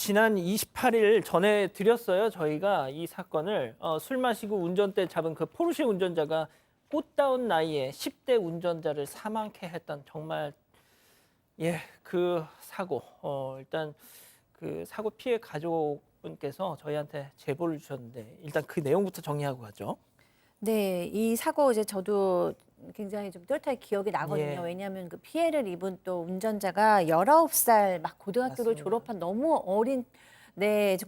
지난 28일 전해드렸어요. 저희가 이 사건을 술 마시고 운전대 잡은 그 포르쉐 운전자가 꽃다운 나이에 10대 운전자를 사망케 했던 정말 그 사고. 일단 그 사고 피해 가족분께서 저희한테 제보를 주셨는데 일단 그 내용부터 정리하고 가죠. 네, 이 사고 이제 저도 굉장히 좀 뚜렷하게 기억이 나거든요. 예. 왜냐하면 그 피해를 입은 또 운전자가 19살 막 고등학교를 맞습니다. 졸업한 너무 어린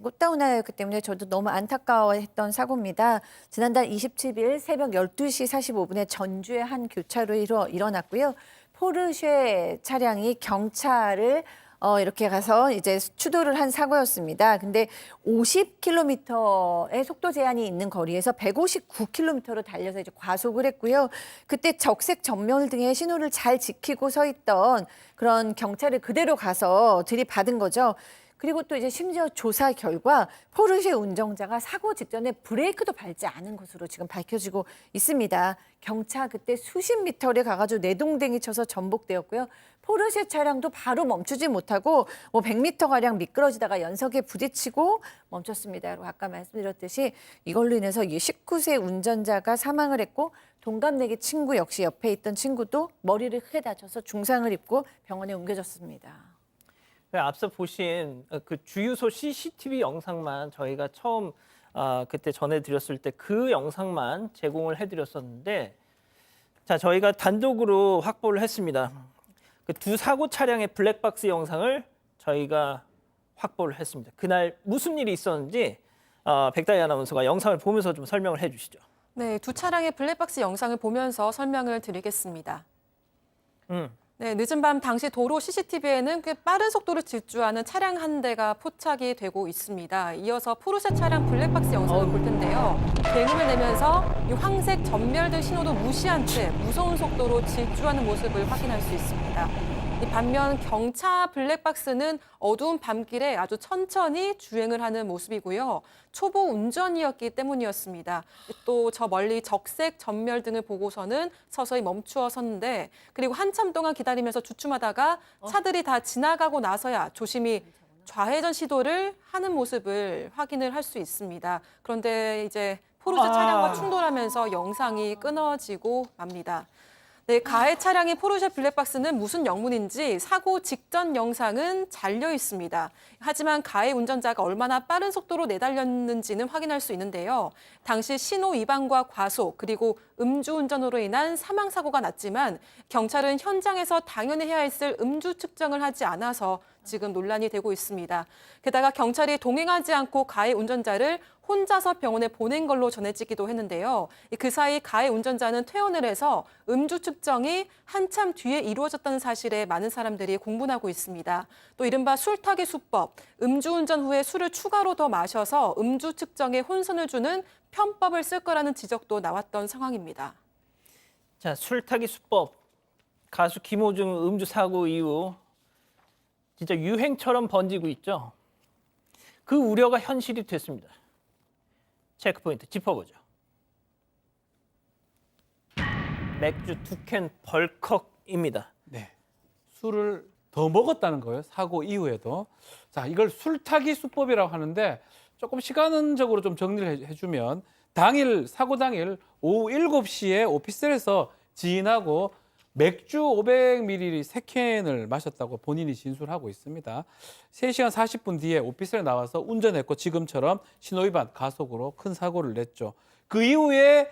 꽃다운 나이였기 때문에 저도 너무 안타까워했던 사고입니다. 지난달 27일 새벽 12시 45분에 전주의 한 교차로에 일어났고요. 포르쉐 차량이 경찰을 이렇게 가서 이제 추돌을 한 사고였습니다. 근데 50km의 속도 제한이 있는 거리에서 159km로 달려서 이제 과속을 했고요. 그때 적색 전면 등의 신호를 잘 지키고 서 있던 그런 경찰을 그대로 가서 들이받은 거죠. 그리고 또 이제 심지어 조사 결과 포르쉐 운전자가 사고 직전에 브레이크도 밟지 않은 것으로 지금 밝혀지고 있습니다. 경차 그때 수십 미터를 가가지고 내동댕이 쳐서 전복되었고요. 포르쉐 차량도 바로 멈추지 못하고 100m가량 미끄러지다가 연석에 부딪히고 멈췄습니다. 그리고 아까 말씀드렸듯이 이걸로 인해서 이 19세 운전자가 사망을 했고 동갑내기 친구 역시 옆에 있던 친구도 머리를 크게 다쳐서 중상을 입고 병원에 옮겨졌습니다. 앞서 보신 그 주유소 CCTV 영상만 저희가 처음 그때 전해드렸을 때 그 영상만 제공을 해드렸었는데, 자 저희가 단독으로 확보를 했습니다. 그 두 사고 차량의 블랙박스 영상을 저희가 확보를 했습니다. 그날 무슨 일이 있었는지 백다희 아나운서가 영상을 보면서 좀 설명을 해주시죠. 네, 두 차량의 블랙박스 영상을 보면서 설명을 드리겠습니다. 네, 늦은 밤 당시 도로 CCTV에는 꽤 빠른 속도를 질주하는 차량 한 대가 포착이 되고 있습니다. 이어서 포르쉐 차량 블랙박스 영상을 볼 텐데요. 굉음을 내면서 이 황색 전멸등 신호도 무시한 채 무서운 속도로 질주하는 모습을 확인할 수 있습니다. 반면 경차 블랙박스는 어두운 밤길에 아주 천천히 주행을 하는 모습이고요. 초보 운전이었기 때문이었습니다. 또 저 멀리 적색 전멸등을 보고서는 서서히 멈추어 섰는데, 그리고 한참 동안 기다리면서 주춤하다가 차들이 다 지나가고 나서야 조심히 좌회전 시도를 하는 모습을 확인을 할 수 있습니다. 그런데 이제 포르쉐 차량과 충돌하면서 영상이 끊어지고 맙니다. 네, 가해 차량인 포르쉐 블랙박스는 무슨 영문인지 사고 직전 영상은 잘려 있습니다. 하지만 가해 운전자가 얼마나 빠른 속도로 내달렸는지는 확인할 수 있는데요. 당시 신호 위반과 과속 그리고 음주운전으로 인한 사망사고가 났지만 경찰은 현장에서 당연히 해야 했을 음주 측정을 하지 않아서 지금 논란이 되고 있습니다. 게다가 경찰이 동행하지 않고 가해 운전자를 혼자서 병원에 보낸 걸로 전해지기도 했는데요. 그 사이 가해 운전자는 퇴원을 해서 음주 측정이 한참 뒤에 이루어졌다는 사실에 많은 사람들이 공분하고 있습니다. 또 이른바 술타기 수법, 음주운전 후에 술을 추가로 더 마셔서 음주 측정에 혼선을 주는 편법을 쓸 거라는 지적도 나왔던 상황입니다. 자, 술타기 수법, 가수 김호중 음주 사고 이후 진짜 유행처럼 번지고 있죠. 그 우려가 현실이 됐습니다. 체크포인트 짚어보죠. 맥주 2캔 벌컥입니다. 네. 술을 더 먹었다는 거예요. 사고 이후에도. 자, 이걸 술타기 수법이라고 하는데 조금 시간적으로 좀 정리를 해주면 사고 당일 오후 7시에 오피스텔에서 지인하고 맥주 500ml 3캔을 마셨다고 본인이 진술하고 있습니다. 3시간 40분 뒤에 오피스텔에 나와서 운전했고 지금처럼 신호위반 가속으로 큰 사고를 냈죠. 그 이후에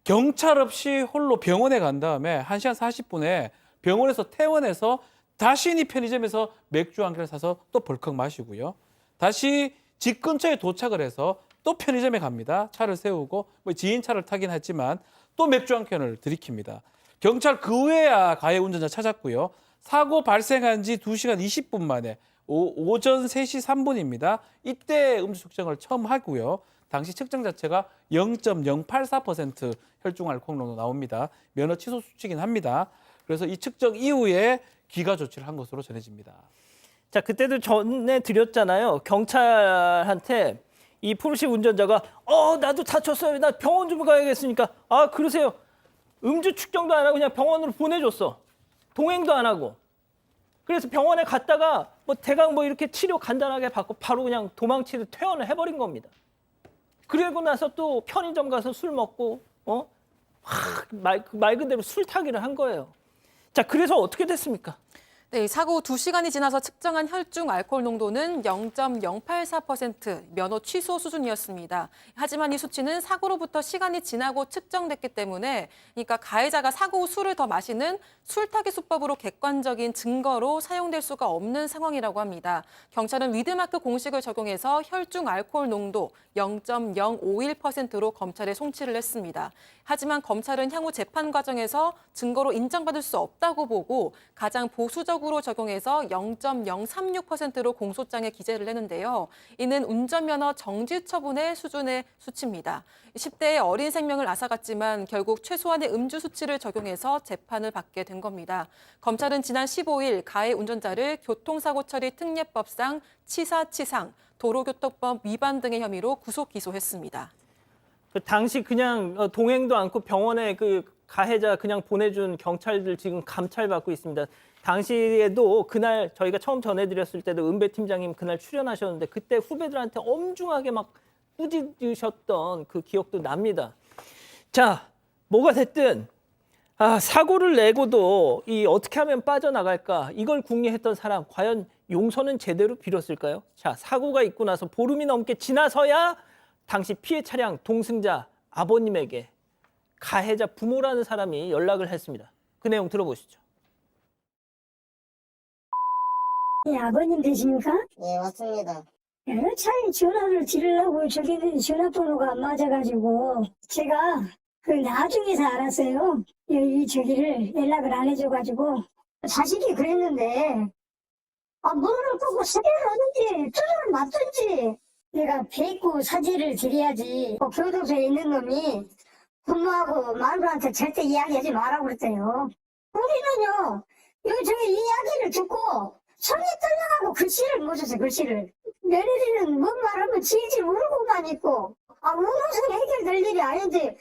경찰 없이 홀로 병원에 간 다음에 1시간 40분에 병원에서 퇴원해서 다시 편의점에서 맥주 한 캔을 사서 또 벌컥 마시고요. 다시 집 근처에 도착을 해서 또 편의점에 갑니다. 차를 세우고 지인 차를 타긴 했지만 또 맥주 한 캔을 들이킵니다. 경찰 그 후에야 가해 운전자 찾았고요. 사고 발생한 지 2시간 20분 만에 오전 3시 3분입니다. 이때 음주 측정을 처음 하고요. 당시 측정 자체가 0.084% 혈중 알코올 농도 나옵니다. 면허 취소 수치긴 합니다. 그래서 이 측정 이후에 기가 조치를 한 것으로 전해집니다. 자, 그때도 전해드렸잖아요. 경찰한테 이 포르쉐 운전자가 나도 다쳤어요. 나 병원 좀 가야겠으니까. 그러세요. 음주 측정도 안 하고 그냥 병원으로 보내줬어. 동행도 안 하고. 그래서 병원에 갔다가 뭐 대강 뭐 이렇게 치료 간단하게 받고 바로 그냥 도망치듯 퇴원을 해버린 겁니다. 그리고 나서 또 편의점 가서 술 먹고 말 그대로 술타기를 한 거예요. 자, 그래서 어떻게 됐습니까? 네, 사고 후 2시간이 지나서 측정한 혈중 알코올 농도는 0.084%, 면허 취소 수준이었습니다. 하지만 이 수치는 사고로부터 시간이 지나고 측정됐기 때문에 그러니까 가해자가 사고 후 술을 더 마시는 술타기 수법으로 객관적인 증거로 사용될 수가 없는 상황이라고 합니다. 경찰은 위드마크 공식을 적용해서 혈중 알코올 농도 0.051%로 검찰에 송치를 했습니다. 하지만 검찰은 향후 재판 과정에서 증거로 인정받을 수 없다고 보고 가장 보수적으로 적용해서 0.036%로 공소장에 기재를 했는데요. 이는 운전면허 정지 처분의 수준의 수치입니다. 10대의 어린 생명을 앗아갔지만 결국 최소한의 음주 수치를 적용해서 재판을 받게 된 겁니다. 검찰은 지난 15일 가해 운전자를 교통사고 처리 특례법상 치사치상, 도로교통법 위반 등의 혐의로 구속 기소했습니다. 그 당시 그냥 동행도 않고 병원에 그 가해자 그냥 보내준 경찰들 지금 감찰받고 있습니다. 당시에도 그날 저희가 처음 전해드렸을 때도 은배 팀장님 그날 출연하셨는데 그때 후배들한테 엄중하게 막 꾸짖으셨던 그 기억도 납니다. 자, 뭐가 됐든 사고를 내고도 이 어떻게 하면 빠져나갈까 이걸 궁리했던 사람 과연 용서는 제대로 빌었을까요? 자, 사고가 있고 나서 보름이 넘게 지나서야 당시 피해 차량 동승자 아버님에게 가해자 부모라는 사람이 연락을 했습니다. 그 내용 들어보시죠. 예, 아버님 되십니까? 예, 맞습니다. 여러 차례 전화를 드리려고 저기는 전화번호가 안 맞아가지고 제가 그 나중에서 알았어요. 저기를 연락을 안 해줘가지고 자식이 그랬는데 문을 끄고 세배를 하든지 두드를 맞든지 내가 뵙고 사죄를 드려야지. 교도소에 있는 놈이 부모하고 마누라한테 절대 이야기하지 말라고 그랬대요. 우리는요, 저기 이야기를 듣고 손이 떨려가고 글씨를 못 썼어요, 글씨를. 며느리는 뭔 말하면 질질 울고만 있고, 울어서 해결될 일이 아닌데.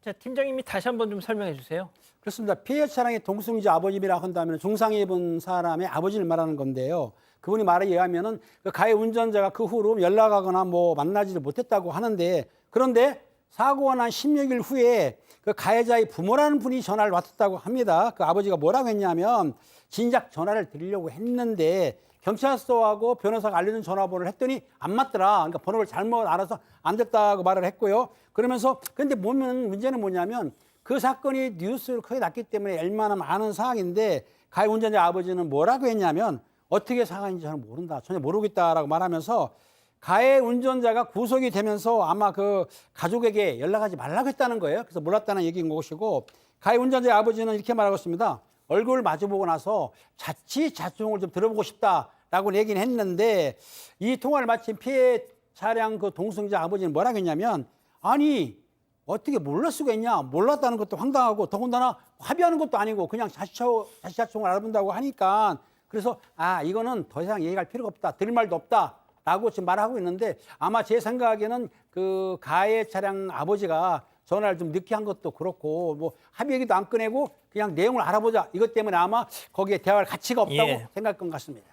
자, 팀장님이 다시 한번 좀 설명해 주세요. 그렇습니다. 피해 차량의 동승자 아버님이라 한다면 중상해 입은 사람의 아버지를 말하는 건데요. 그분이 말에 의하면은 그 가해 운전자가 그 후로 연락하거나 뭐 만나지를 못했다고 하는데 그런데 사고가 난 16일 후에 그 가해자의 부모라는 분이 전화를 왔었다고 합니다. 그 아버지가 뭐라고 했냐면 진작 전화를 드리려고 했는데 경찰서하고 변호사가 알려준 전화번호를 했더니 안 맞더라. 그러니까 번호를 잘못 알아서 안 됐다고 말을 했고요. 그러면서 근데 문제는 뭐냐면 그 사건이 뉴스로 크게 났기 때문에 얼마나 많은 사항인데 가해 운전자 아버지는 뭐라고 했냐면 어떻게 사건인지 저는 모른다. 전혀 모르겠다라고 말하면서 가해 운전자가 구속이 되면서 아마 그 가족에게 연락하지 말라고 했다는 거예요. 그래서 몰랐다는 얘기인 것이고 가해 운전자의 아버지는 이렇게 말하고 있습니다. 얼굴을 마주보고 나서 자치자중을 좀 들어보고 싶다라고 얘기는 했는데 이 통화를 마친 피해 차량 그 동승자 아버지는 뭐라고 했냐면 아니 어떻게 몰랄 수가 있냐. 몰랐다는 것도 황당하고 더군다나 합의하는 것도 아니고 그냥 자치자중을 알아본다고 하니까 그래서 이거는 더 이상 얘기할 필요가 없다. 드릴 말도 없다. 라고 지금 말하고 있는데 아마 제 생각에는 그 가해 차량 아버지가 전화를 좀 늦게 한 것도 그렇고 뭐 합의 얘기도 안 꺼내고 그냥 내용을 알아보자. 이것 때문에 아마 거기에 대화할 가치가 없다고 생각할 것 같습니다.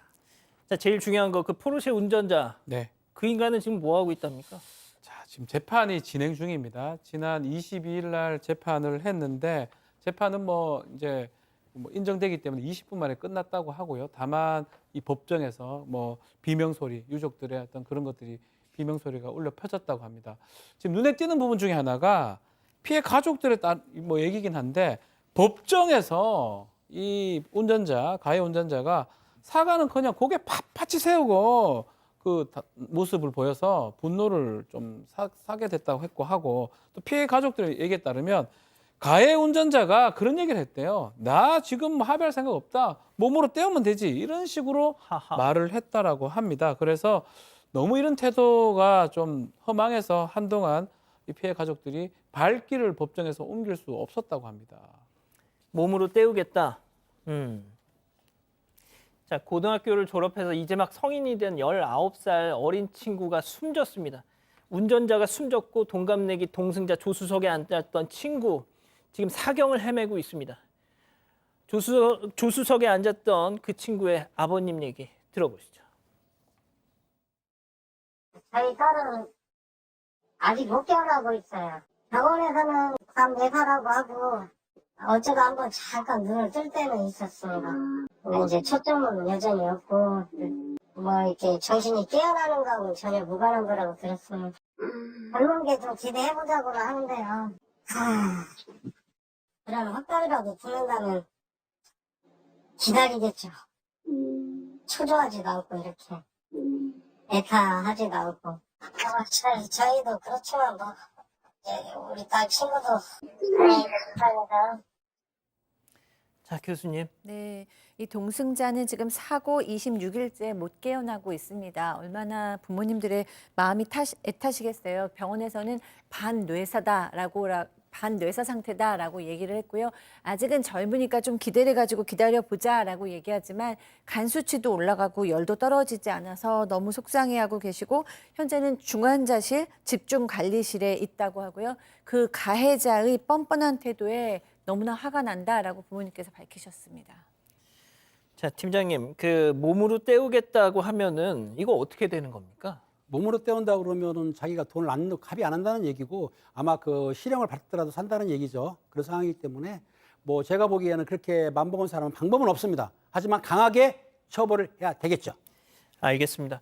자, 제일 중요한 거 그 포르쉐 운전자. 네. 그 인간은 지금 뭐 하고 있답니까? 자, 지금 재판이 진행 중입니다. 지난 22일 날 재판을 했는데 재판은 뭐 이제 인정되기 때문에 20분 만에 끝났다고 하고요. 다만 이 법정에서 뭐 비명소리, 유족들의 어떤 그런 것들이 비명소리가 울려 퍼졌다고 합니다. 지금 눈에 띄는 부분 중에 하나가 피해 가족들의 뭐 얘기긴 한데 법정에서 이 가해 운전자가 사과는커녕 고개 빳빳이 세우고 그 모습을 보여서 분노를 좀 사게 됐다고 하고 또 피해 가족들의 얘기에 따르면 가해 운전자가 그런 얘기를 했대요. 나 지금 합의할 생각 없다. 몸으로 때우면 되지. 이런 식으로 말을 했다라고 합니다. 그래서 너무 이런 태도가 좀 허망해서 한동안 이 피해 가족들이 발길을 법정에서 옮길 수 없었다고 합니다. 몸으로 때우겠다. 자, 고등학교를 졸업해서 이제 막 성인이 된 19살 어린 친구가 숨졌습니다. 운전자가 숨졌고 동갑내기 동승자 조수석에 앉았던 친구 지금 사경을 헤매고 있습니다. 조수석에 앉았던 그 친구의 아버님 얘기 들어보시죠. 저희 딸은 아직 못 깨어나고 있어요. 병원에서는 밤 내사라고 하고 어제도 한번 잠깐 눈을 뜰 때는 있었습니다. 근데 이제 초점은 여전히 없고 뭐 이렇게 정신이 깨어나는 거하고는 전혀 무관한 거라고 들었습니다. 젊은 게 좀 기대해보자고는 하는데요. 그런 확답이라도 붙는다면 기다리겠죠. 초조하지도 않고 이렇게 애타하지도 않고. 저희도 그렇지만 뭐 이제 우리 딸 친구도 그러니까. 자, 교수님. 네, 이 동승자는 지금 사고 26일째 못 깨어나고 있습니다. 얼마나 부모님들의 마음이 애타시겠어요. 병원에서는 반뇌사 상태다라고 얘기를 했고요. 아직은 젊으니까 좀 기다려가지고 기다려보자라고 얘기하지만 간 수치도 올라가고 열도 떨어지지 않아서 너무 속상해하고 계시고 현재는 중환자실 집중관리실에 있다고 하고요. 그 가해자의 뻔뻔한 태도에 너무나 화가 난다라고 부모님께서 밝히셨습니다. 자, 팀장님, 그 몸으로 때우겠다고 하면은 이거 어떻게 되는 겁니까? 몸으로 때운다 그러면은 자기가 돈을 안 넣고 합의 안 한다는 얘기고 아마 그 실형을 받더라도 산다는 얘기죠. 그런 상황이기 때문에 뭐 제가 보기에는 그렇게 맘먹은 사람은 방법은 없습니다. 하지만 강하게 처벌을 해야 되겠죠. 알겠습니다.